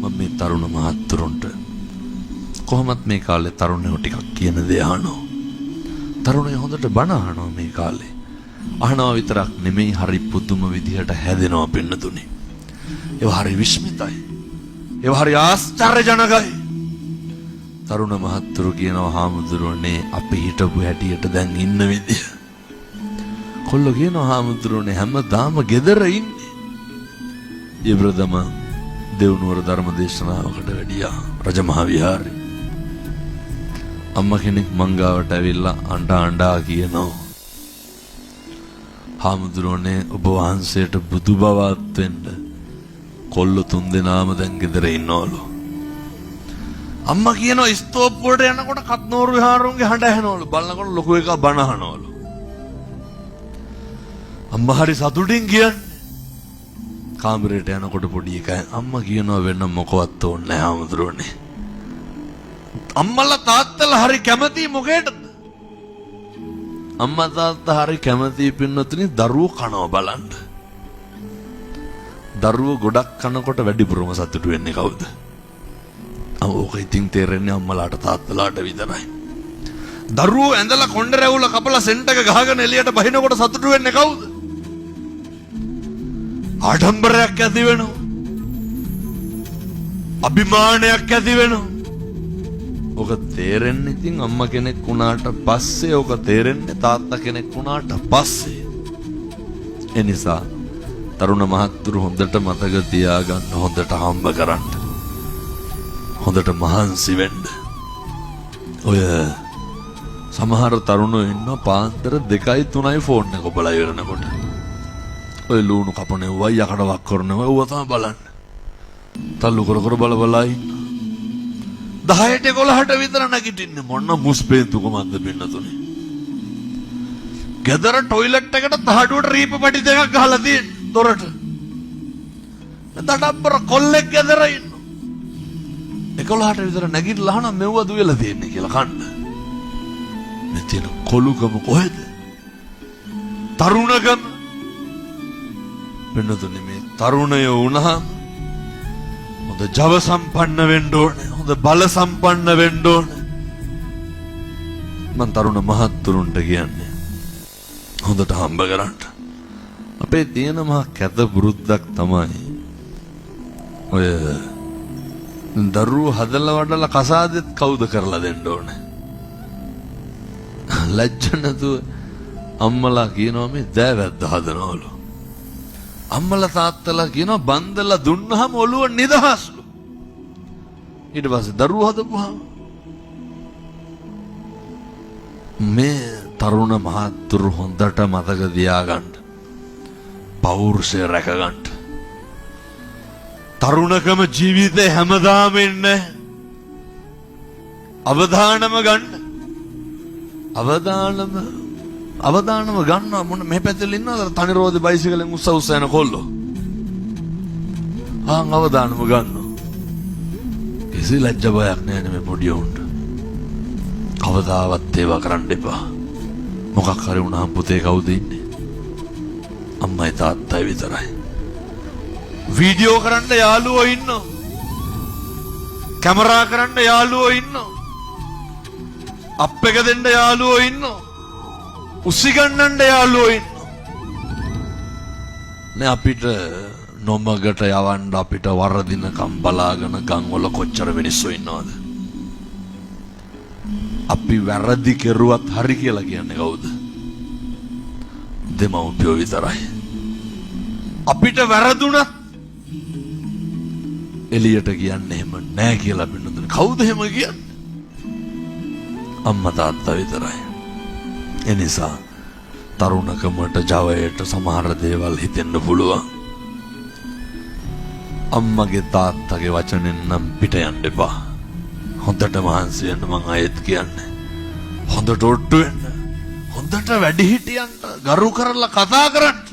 මම මේ තරුණ මහත්තුරුන්ට කොහොමත් මේ කාලේ තරුණයෝ ටිකක් කියන දේ අහනවා. තරුණයෝ හොඳට බණ අහනවා මේ කාලේ. අහනවා විතරක් නෙමෙයි හරි පුදුම විදිහට හැදෙනවා පින්නතුනි. ඒවා හරි විස්මිතයි. ඒවා හරි ආශ්චර්යජනකයි. තරුණ මහත්තුරු කියනවා හාමුදුරුවනේ අපි හිටපු හැටියට දැන් ඉන්න විදිය. කොල්ලෝ කියනවා හාමුදුරුවනේ හැමදාම ගෙදර ඉන්නේ. ඉබ්‍රදම දෙව්නුවර ධර්ම දේශනාවකට වැඩියා රජමහා විහාරේ. අම්මා කෙනෙක් මංගාවට ඇවිල්ලා අඬා කියනවා හාමුදුරුවනේ ඔබ වහන්සේට බුදු බවත් වෙන්න කොල්ලෝ 3 දෙනාම දැන් ගෙදර ඉන්නවලු. අම්මා කියනවා ස්තෝප් වලට යනකොට කත්නෝරු විහාරුන්ගේ හඬ ඇහෙනවලු. බලනකොට ලොකු එකා බණ අහනවලු. අම්මා හරි සතුටින් කියන්නේ. කාමරේට යනකොට පොඩි එකා අම්මා කියනවා වෙන මොකවත් ඕනේ නැහැ හාමුදුරුවනේ. අම්මලා තාත්තලා හරි කැමති මොකේද? අම්මා තාත්තා හරි කැමති පින්නතුනි දරුවෝ කනවා බලන්න. දරුවෝ ගොඩක් කනකොට වැඩිපුරම සතුටු වෙන්නේ කවුද? ඕක ඉතින් තේරෙන්නේ අම්මලාට තාත්තලාට විතරයි. දරුවෝ ඇඳලා කොණ්ඩ රැවුල කපලා සෙන්ට් එක ගහගෙන එළියට බහිනකොට සතුටු වෙන්නේ කවුද? ආඩම්බරයක් ඇති වෙනවා. අභිමානයක් ඇති වෙනවා. ඔක තේරෙන්නේ ඉතින් අම්මා කෙනෙක් වුණාට පස්සේ, ඔක තේරෙන්නේ තාත්තා කෙනෙක් වුණාට පස්සේ. ඒ නිසා තරුණ මහත්තුරු හොඳට මතක තියාගන්න, හොඳට හම්බ කරන්න, හොඳට මහන්සි වෙන්න. ඔය සමහර තරුණයෝ ඉන්න පාන්දර 2යි 3යි ෆෝන් එක ඔබලා ඉවරනකොට ඔය ලුණු කපනේ වයි යකඩ වක් කරනවා ඌව තමයි බලන්න. තල්ලු කර කර බල ඉන්න. 10ට 11ට විතර නැගිටින්නේ මොන මුස්පේන්තුකමක්ද පින්නතුනේ. ගෙදර টয়ලට් එකට තහඩුවට රීප පැටි දෙකක් ගහලා තියෙන දොරට. දඩබ්බර කොල්ලෙක් ගෙදර ඉන්නවා. 11ට විතර නැගිටලා අහන මෙව්වද වෙලා තියෙන්නේ කියලා කන්න. මේ තියෙන කොළුකම කොහෙද? තරුණකම. පින්නතුනේ මේ තරුණයෝ වුණාම හොඳ ජව සම්පන්න වෙන්න ඕනේ. හොඳ බල සම්පන්න වෙන්න ඕනේ. මම තරුණ මහත්තුරුන්ට කියන්නේ හොඳට හම්බ කරන්න. අපේ තියෙන මහ කැත වෘත්තක් තමයි ඔය දරුවෝ හදලා වඩලා කසාදෙත් කවුද කරලා දෙන්න ඕනේ. ලැජ්ජ නැතුව අම්මලා කියනවා මේ දෑවැද්ද හදනවලු. අම්මලා තාත්තලා කියනවා බන්දලා දුන්නාම ඔළුව නිදහස්ලු. ඊට පස්සේ දරුවෝ හදපුවාම මේ තරුණ මහත්තුරු හොඳට මතක තියාගන්න. පෞරුෂය රැකගන්න. තරුණකම ජීවිතේ හැමදාම ඉන්නේ. අවදානම ගන්න. අවදානම ගන්නවා. මොන මේ පැත්තේ ඉන්නවද තනි රෝදේ බයිසිකලෙන් උස්ස යන කොල්ලෝ. අවදානම ගන්නවා. කිසි ලැජ්ජ බයක් නැහැ මේ පොඩි උන්ට. කවදාවත් ඒවා කරන්න එපා. මොකක් හරි වුණාම පුතේ කවුද ඉන්නේ? අම්මයි තාත්තයි විතරයි. වීඩියෝ කරන්න යාළුවෝ ඉන්නවා. කැමරා කරන්න යාළුවෝ ඉන්නවා. අප් එක දෙන්න යාළුවෝ ඉන්නවා. උසි ගන්නන්න යාළුවෝ ඉන්නවා. නේ අපිට නොමගට යවන්න අපිට වරදිනකම් බලාගෙන ගම් වල කොච්චර මිනිස්සු ඉන්නවද? අපි වැරදි කෙරුවත් හරි කියලා කියන්නේ කවුද? දෙමව්පියෝ විතරයි. අපිට වැරදුනත් එළියට කියන්නේ එහෙම නෑ කියලා බින්දුනේ. කවුද එහෙම කියන්නේ? අම්මා තාත්තා විතරයි. ඒ නිසා තරුණකමට ජවයට සමහර දේවල් හිතෙන්න පුළුවන්. අම්මගේ තාත්තගේ වචනෙන් නම් පිට යන්න එපා. හොඳට මහන්සි වෙන්න මං ආයෙත් කියන්නේ. හොඳට ඔට්ටු වෙන්න. හොඳට වැඩිහිටියන්ට ගරු කරලා කතා කරන්න.